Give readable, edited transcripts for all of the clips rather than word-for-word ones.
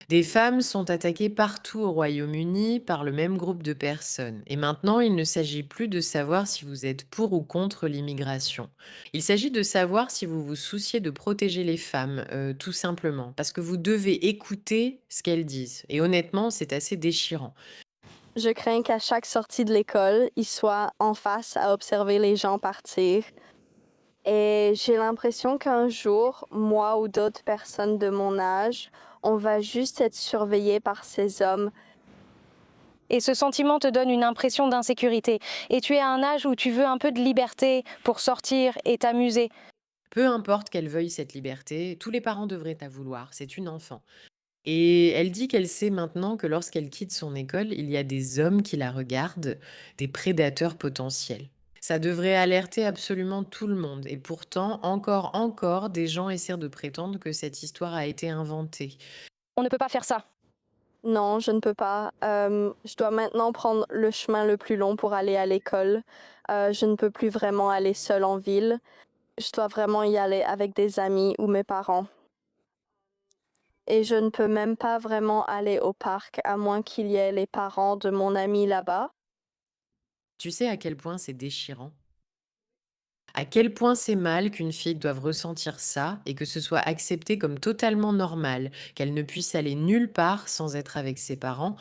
Des femmes sont attaquées partout au Royaume-Uni par le même groupe de personnes. Et maintenant, il ne s'agit plus de savoir si vous êtes pour ou contre l'immigration. Il s'agit de savoir si vous vous souciez de protéger les femmes, tout simplement. Parce que vous devez écouter ce qu'elles disent. Et honnêtement, c'est assez déchirant. Je crains qu'à chaque sortie de l'école, il soit en face à observer les gens partir. Et j'ai l'impression qu'un jour, moi ou d'autres personnes de mon âge, on va juste être surveillés par ces hommes. Et ce sentiment te donne une impression d'insécurité. Et tu es à un âge où tu veux un peu de liberté pour sortir et t'amuser. Peu importe qu'elle veuille cette liberté, tous les parents devraient la vouloir. C'est une enfant. Et elle dit qu'elle sait maintenant que lorsqu'elle quitte son école, il y a des hommes qui la regardent, des prédateurs potentiels. Ça devrait alerter absolument tout le monde. Et pourtant, encore, des gens essaient de prétendre que cette histoire a été inventée. On ne peut pas faire ça. Non, je ne peux pas. Je dois maintenant prendre le chemin le plus long pour aller à l'école. Je ne peux plus vraiment aller seule en ville. Je dois vraiment y aller avec des amis ou mes parents. Et je ne peux même pas vraiment aller au parc à moins qu'il y ait les parents de mon ami là-bas. Tu sais à quel point c'est déchirant? À quel point c'est mal qu'une fille doive ressentir ça et que ce soit accepté comme totalement normal, qu'elle ne puisse aller nulle part sans être avec ses parents.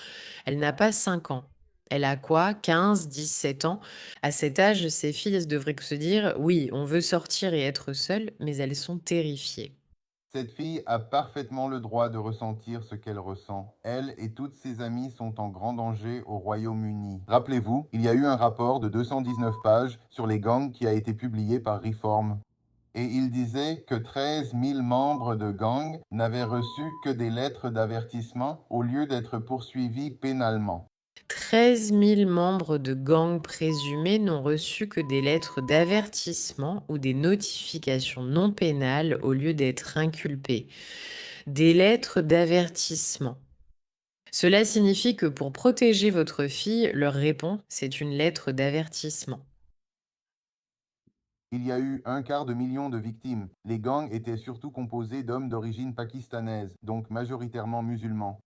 Elle n'a pas 5 ans. Elle a quoi? 15, 17 ans. À cet âge, ces filles elles devraient se dire: «Oui, on veut sortir et être seules», mais elles sont terrifiées. Cette fille a parfaitement le droit de ressentir ce qu'elle ressent. Elle et toutes ses amies sont en grand danger au Royaume-Uni. Rappelez-vous, il y a eu un rapport de 219 pages sur les gangs qui a été publié par Reform. Et il disait que 13 000 membres de gangs n'avaient reçu que des lettres d'avertissement au lieu d'être poursuivis pénalement. 13 000 membres de gangs présumés n'ont reçu que des lettres d'avertissement ou des notifications non pénales au lieu d'être inculpés. Des lettres d'avertissement. Cela signifie que pour protéger votre fille, leur réponse, c'est une lettre d'avertissement. Il y a eu un quart de million de victimes. Les gangs étaient surtout composés d'hommes d'origine pakistanaise, donc majoritairement musulmans.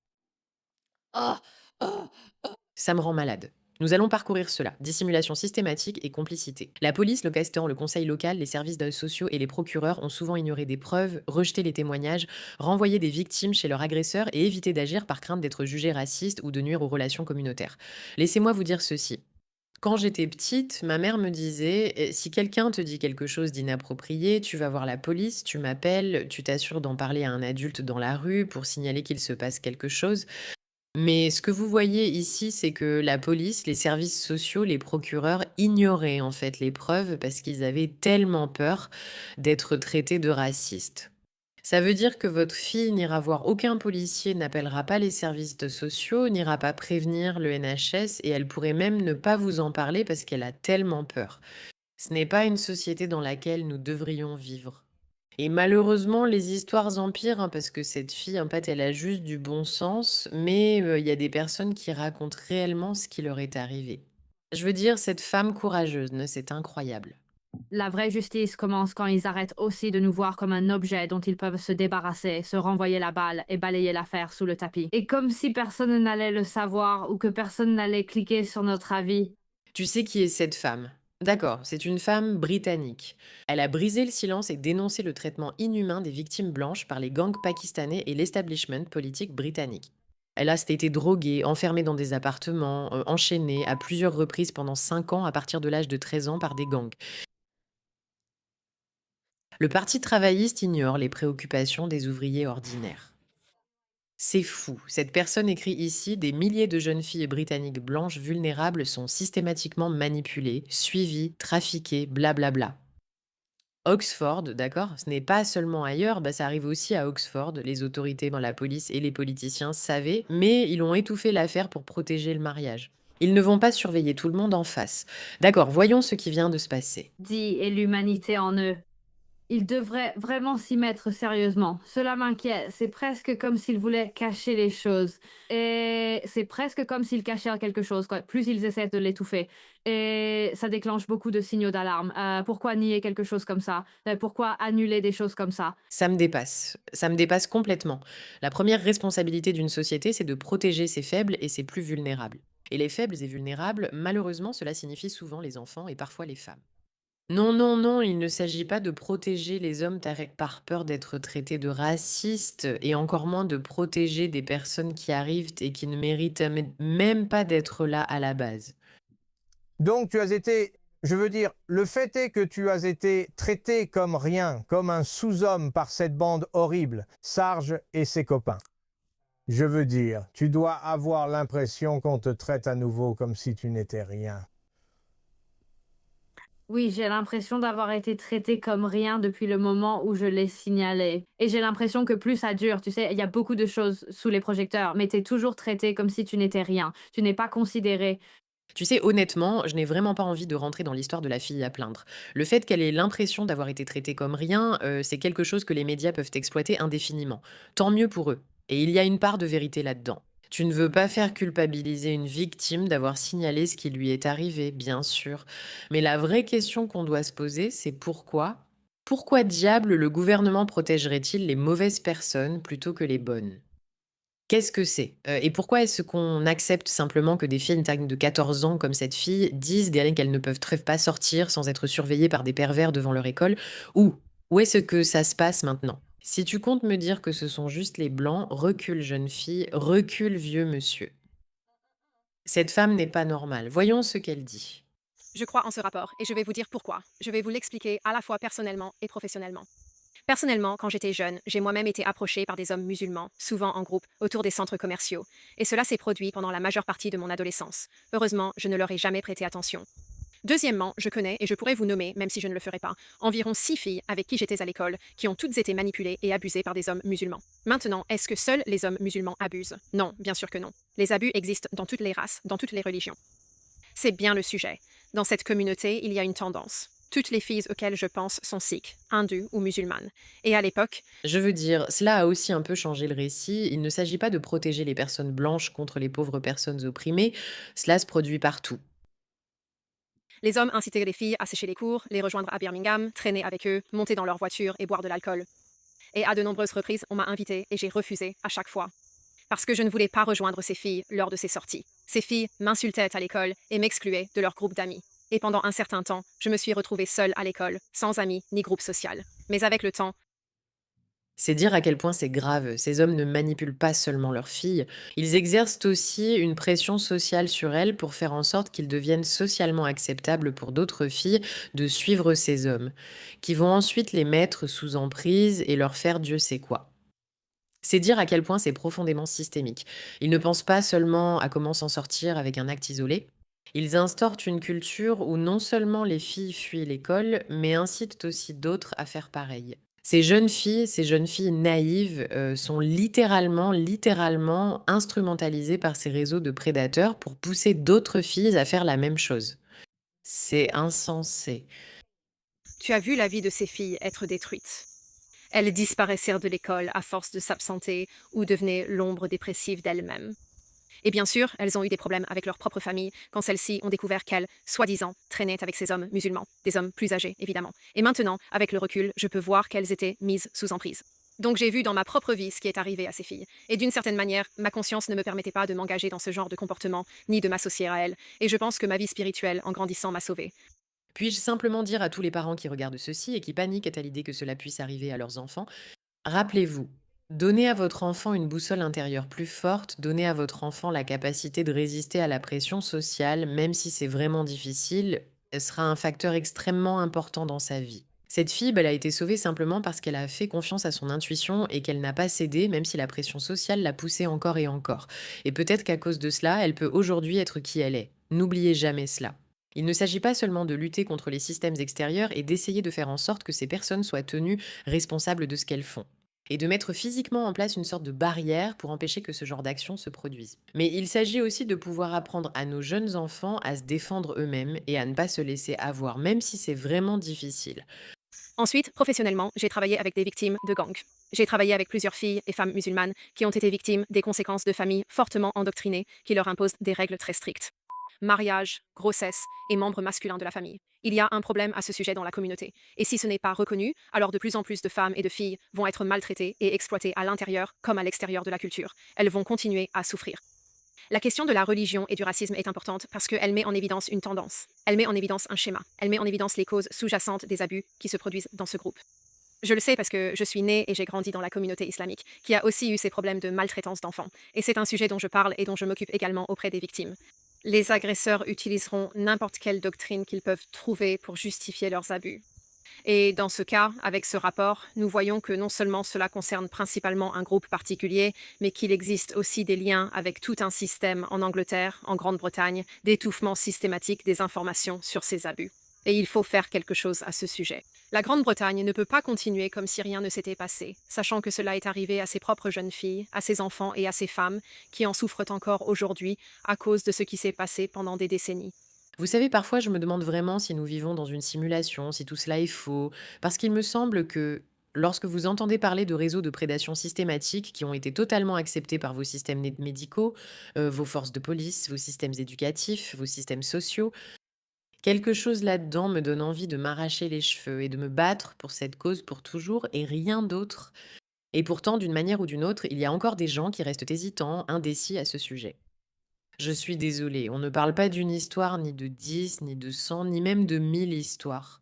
Ça me rend malade. Nous allons parcourir cela. Dissimulation systématique et complicité. La police, le cas échéant, le conseil local, les services sociaux et les procureurs ont souvent ignoré des preuves, rejeté les témoignages, renvoyé des victimes chez leur agresseur et évité d'agir par crainte d'être jugé raciste ou de nuire aux relations communautaires. Laissez-moi vous dire ceci. Quand j'étais petite, ma mère me disait: Si quelqu'un te dit quelque chose d'inapproprié, tu vas voir la police, tu m'appelles, tu t'assures d'en parler à un adulte dans la rue pour signaler qu'il se passe quelque chose». Mais ce que vous voyez ici, c'est que la police, les services sociaux, les procureurs ignoraient en fait les preuves parce qu'ils avaient tellement peur d'être traités de racistes. Ça veut dire que votre fille n'ira voir aucun policier, n'appellera pas les services sociaux, n'ira pas prévenir le NHS et elle pourrait même ne pas vous en parler parce qu'elle a tellement peur. Ce n'est pas une société dans laquelle nous devrions vivre. Et malheureusement, les histoires empirent, hein, parce que cette fille, en fait, elle a juste du bon sens, mais il y a des personnes qui racontent réellement ce qui leur est arrivé. Je veux dire, cette femme courageuse, ne c'est incroyable. La vraie justice commence quand ils arrêtent aussi de nous voir comme un objet dont ils peuvent se débarrasser, se renvoyer la balle et balayer l'affaire sous le tapis. Et comme si personne n'allait le savoir ou que personne n'allait cliquer sur notre avis. Tu sais qui est cette femme? D'accord, c'est une femme britannique. Elle a brisé le silence et dénoncé le traitement inhumain des victimes blanches par les gangs pakistanais et l'establishment politique britannique. Elle a été droguée, enfermée dans des appartements, enchaînée à plusieurs reprises pendant 5 ans à partir de l'âge de 13 ans par des gangs. Le Parti travailliste ignore les préoccupations des ouvriers ordinaires. C'est fou. Cette personne écrit ici: des milliers de jeunes filles britanniques blanches vulnérables sont systématiquement manipulées, suivies, trafiquées, blablabla. Oxford, d'accord? Ce n'est pas seulement ailleurs, ça arrive aussi à Oxford. Les autorités, la police et les politiciens savaient, mais ils ont étouffé l'affaire pour protéger le mariage. Ils ne vont pas surveiller tout le monde en face. D'accord, voyons ce qui vient de se passer. Dit et l'humanité en eux. Il devrait vraiment s'y mettre sérieusement. Cela m'inquiète. C'est presque comme s'il voulait cacher les choses. Et c'est presque comme s'il cachait quelque chose, quoi. Plus ils essaient de l'étouffer. Et ça déclenche beaucoup de signaux d'alarme. Pourquoi nier quelque chose comme ça? Pourquoi annuler des choses comme ça? Ça me dépasse. Ça me dépasse complètement. La première responsabilité d'une société, c'est de protéger ses faibles et ses plus vulnérables. Et les faibles et vulnérables, malheureusement, cela signifie souvent les enfants et parfois les femmes. Non, non, non, il ne s'agit pas de protéger les hommes par peur d'être traités de racistes et encore moins de protéger des personnes qui arrivent et qui ne méritent même pas d'être là à la base. Donc tu as été, je veux dire, le fait est que tu as été traité comme rien, comme un sous-homme par cette bande horrible, Sarge et ses copains. Je veux dire, tu dois avoir l'impression qu'on te traite à nouveau comme si tu n'étais rien. Oui, j'ai l'impression d'avoir été traitée comme rien depuis le moment où je l'ai signalé. Et j'ai l'impression que plus ça dure, tu sais, il y a beaucoup de choses sous les projecteurs, mais t'es toujours traité comme si tu n'étais rien. Tu n'es pas considéré. Tu sais, honnêtement, je n'ai vraiment pas envie de rentrer dans l'histoire de la fille à plaindre. Le fait qu'elle ait l'impression d'avoir été traitée comme rien, c'est quelque chose que les médias peuvent exploiter indéfiniment. Tant mieux pour eux. Et il y a une part de vérité là-dedans. Tu ne veux pas faire culpabiliser une victime d'avoir signalé ce qui lui est arrivé, bien sûr. Mais la vraie question qu'on doit se poser, c'est pourquoi? Pourquoi diable le gouvernement protégerait-il les mauvaises personnes plutôt que les bonnes? Qu'est-ce que c'est? Et pourquoi est-ce qu'on accepte simplement que des filles de 14 ans comme cette fille disent derrière qu'elles ne peuvent pas sortir sans être surveillées par des pervers devant leur école? Où est-ce que ça se passe maintenant? Si tu comptes me dire que ce sont juste les blancs, recule jeune fille, recule vieux monsieur. Cette femme n'est pas normale. Voyons ce qu'elle dit. Je crois en ce rapport et je vais vous dire pourquoi. Je vais vous l'expliquer à la fois personnellement et professionnellement. Personnellement, quand j'étais jeune, j'ai moi-même été approchée par des hommes musulmans, souvent en groupe, autour des centres commerciaux. Et cela s'est produit pendant la majeure partie de mon adolescence. Heureusement, je ne leur ai jamais prêté attention. Deuxièmement, je connais, et je pourrais vous nommer, même si je ne le ferai pas, environ 6 filles avec qui j'étais à l'école, qui ont toutes été manipulées et abusées par des hommes musulmans. Maintenant, est-ce que seuls les hommes musulmans abusent? Non, bien sûr que non. Les abus existent dans toutes les races, dans toutes les religions. C'est bien le sujet. Dans cette communauté, il y a une tendance. Toutes les filles auxquelles je pense sont sikhs, hindoues ou musulmanes. Et à l'époque, Je veux dire, cela a aussi un peu changé le récit. Il ne s'agit pas de protéger les personnes blanches contre les pauvres personnes opprimées. Cela se produit partout. les hommes incitaient les filles à sécher les cours, les rejoindre à Birmingham, traîner avec eux, monter dans leur voiture et boire de l'alcool. Et à de nombreuses reprises, on m'a invitée et j'ai refusé à chaque fois. Parce que je ne voulais pas rejoindre ces filles lors de ces sorties. Ces filles m'insultaient à l'école et m'excluaient de leur groupe d'amis. Et pendant un certain temps, je me suis retrouvée seule à l'école, sans amis ni groupe social. Mais avec le temps, C'est dire à quel point c'est grave. Ces hommes ne manipulent pas seulement leurs filles, ils exercent aussi une pression sociale sur elles pour faire en sorte qu'ils deviennent socialement acceptables pour d'autres filles de suivre ces hommes, qui vont ensuite les mettre sous emprise et leur faire Dieu sait quoi. C'est dire à quel point c'est profondément systémique. Ils ne pensent pas seulement à comment s'en sortir avec un acte isolé. Ils instaurent une culture où non seulement les filles fuient l'école, mais incitent aussi d'autres à faire pareil. Ces jeunes filles naïves sont littéralement instrumentalisées par ces réseaux de prédateurs pour pousser d'autres filles à faire la même chose. C'est insensé. tu as vu la vie de ces filles être détruite. Elles disparaissèrent de l'école à force de s'absenter ou devenaient l'ombre dépressive d'elles-mêmes. Et bien sûr, elles ont eu des problèmes avec leur propre famille quand celles-ci ont découvert qu'elles, soi-disant, traînaient avec ces hommes musulmans, des hommes plus âgés, évidemment. Et maintenant, avec le recul, je peux voir qu'elles étaient mises sous emprise. Donc j'ai vu dans ma propre vie ce qui est arrivé à ces filles. Et d'une certaine manière, ma conscience ne me permettait pas de m'engager dans ce genre de comportement, ni de m'associer à elles. Et je pense que ma vie spirituelle, en grandissant, m'a sauvée. Puis-je simplement dire à tous les parents qui regardent ceci et qui paniquent à l'idée que cela puisse arriver à leurs enfants, rappelez-vous, donnez à votre enfant une boussole intérieure plus forte, donnez à votre enfant la capacité de résister à la pression sociale, même si c'est vraiment difficile, sera un facteur extrêmement important dans sa vie. Cette fille, elle a été sauvée simplement parce qu'elle a fait confiance à son intuition et qu'elle n'a pas cédé, même si la pression sociale l'a poussée encore et encore. Et peut-être qu'à cause de cela, elle peut aujourd'hui être qui elle est. N'oubliez jamais cela. Il ne s'agit pas seulement de lutter contre les systèmes extérieurs et d'essayer de faire en sorte que ces personnes soient tenues responsables de ce qu'elles font. Et de mettre physiquement en place une sorte de barrière pour empêcher que ce genre d'action se produise. Mais il s'agit aussi de pouvoir apprendre à nos jeunes enfants à se défendre eux-mêmes et à ne pas se laisser avoir, même si c'est vraiment difficile. Ensuite, professionnellement, j'ai travaillé avec des victimes de gangs. J'ai travaillé avec plusieurs filles et femmes musulmanes qui ont été victimes des conséquences de familles fortement endoctrinées qui leur imposent des règles très strictes. Mariage, grossesse et membres masculins de la famille. Il y a un problème à ce sujet dans la communauté. Et si ce n'est pas reconnu, alors de plus en plus de femmes et de filles vont être maltraitées et exploitées à l'intérieur comme à l'extérieur de la culture. Elles vont continuer à souffrir. La question de la religion et du racisme est importante parce qu'elle met en évidence une tendance. Elle met en évidence un schéma. Elle met en évidence les causes sous-jacentes des abus qui se produisent dans ce groupe. Je le sais parce que je suis née et j'ai grandi dans la communauté islamique, qui a aussi eu ces problèmes de maltraitance d'enfants. Et c'est un sujet dont je parle et dont je m'occupe également auprès des victimes. Les agresseurs utiliseront n'importe quelle doctrine qu'ils peuvent trouver pour justifier leurs abus. Et dans ce cas, avec ce rapport, nous voyons que non seulement cela concerne principalement un groupe particulier, mais qu'il existe aussi des liens avec tout un système en Angleterre, en Grande-Bretagne, d'étouffement systématique des informations sur ces abus. Et il faut faire quelque chose à ce sujet. La Grande-Bretagne ne peut pas continuer comme si rien ne s'était passé, sachant que cela est arrivé à ses propres jeunes filles, à ses enfants et à ses femmes, qui en souffrent encore aujourd'hui à cause de ce qui s'est passé pendant des décennies. Vous savez, parfois, je me demande vraiment si nous vivons dans une simulation, si tout cela est faux, parce qu'il me semble que lorsque vous entendez parler de réseaux de prédation systématique qui ont été totalement acceptés par vos systèmes médicaux, vos forces de police, vos systèmes éducatifs, vos systèmes sociaux, quelque chose là-dedans me donne envie de m'arracher les cheveux et de me battre pour cette cause pour toujours et rien d'autre. Et pourtant, d'une manière ou d'une autre, il y a encore des gens qui restent hésitants, indécis à ce sujet. Je suis désolée, on ne parle pas d'une histoire, ni de 10, ni de 100, ni même de 1000 histoires.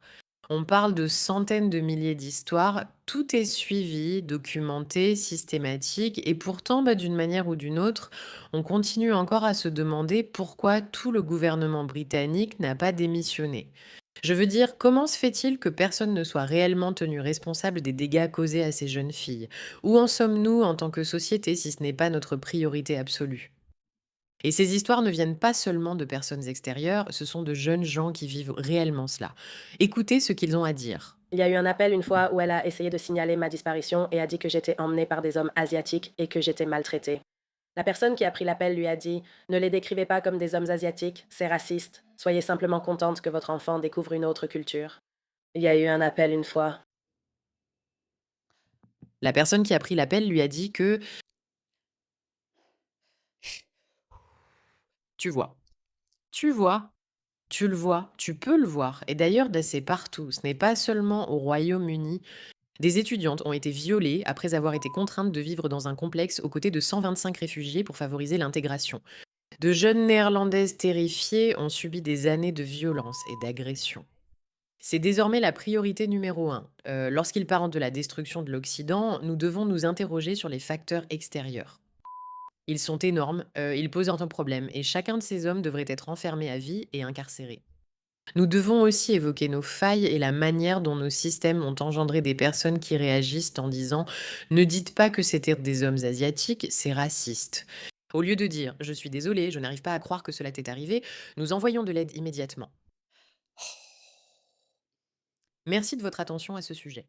On parle de centaines de milliers d'histoires, tout est suivi, documenté, systématique, et pourtant, d'une manière ou d'une autre, on continue encore à se demander pourquoi tout le gouvernement britannique n'a pas démissionné. Je veux dire, comment se fait-il que personne ne soit réellement tenu responsable des dégâts causés à ces jeunes filles? Où en sommes-nous en tant que société si ce n'est pas notre priorité absolue? Et ces histoires ne viennent pas seulement de personnes extérieures, ce sont de jeunes gens qui vivent réellement cela. Écoutez ce qu'ils ont à dire. Il y a eu un appel une fois où elle a essayé de signaler ma disparition et a dit que j'étais emmenée par des hommes asiatiques et que j'étais maltraitée. La personne qui a pris l'appel lui a dit « Ne les décrivez pas comme des hommes asiatiques, c'est raciste. Soyez simplement contente que votre enfant découvre une autre culture. » Il y a eu un appel une fois. La personne qui a pris l'appel lui a dit que tu vois, tu vois, tu le vois, tu peux le voir. Et d'ailleurs, c'est partout. Ce n'est pas seulement au Royaume-Uni. Des étudiantes ont été violées après avoir été contraintes de vivre dans un complexe aux côtés de 125 réfugiés pour favoriser l'intégration. De jeunes néerlandaises terrifiées ont subi des années de violence et d'agression. C'est désormais la priorité numéro un. Lorsqu'il parle de la destruction de l'Occident, nous devons nous interroger sur les facteurs extérieurs. Ils sont énormes, ils posent un problème, et chacun de ces hommes devrait être enfermé à vie et incarcéré. Nous devons aussi évoquer nos failles et la manière dont nos systèmes ont engendré des personnes qui réagissent en disant «Ne dites pas que c'était des hommes asiatiques, c'est raciste». Au lieu de dire «Je suis désolé, je n'arrive pas à croire que cela t'est arrivé», nous envoyons de l'aide immédiatement. Merci de votre attention à ce sujet.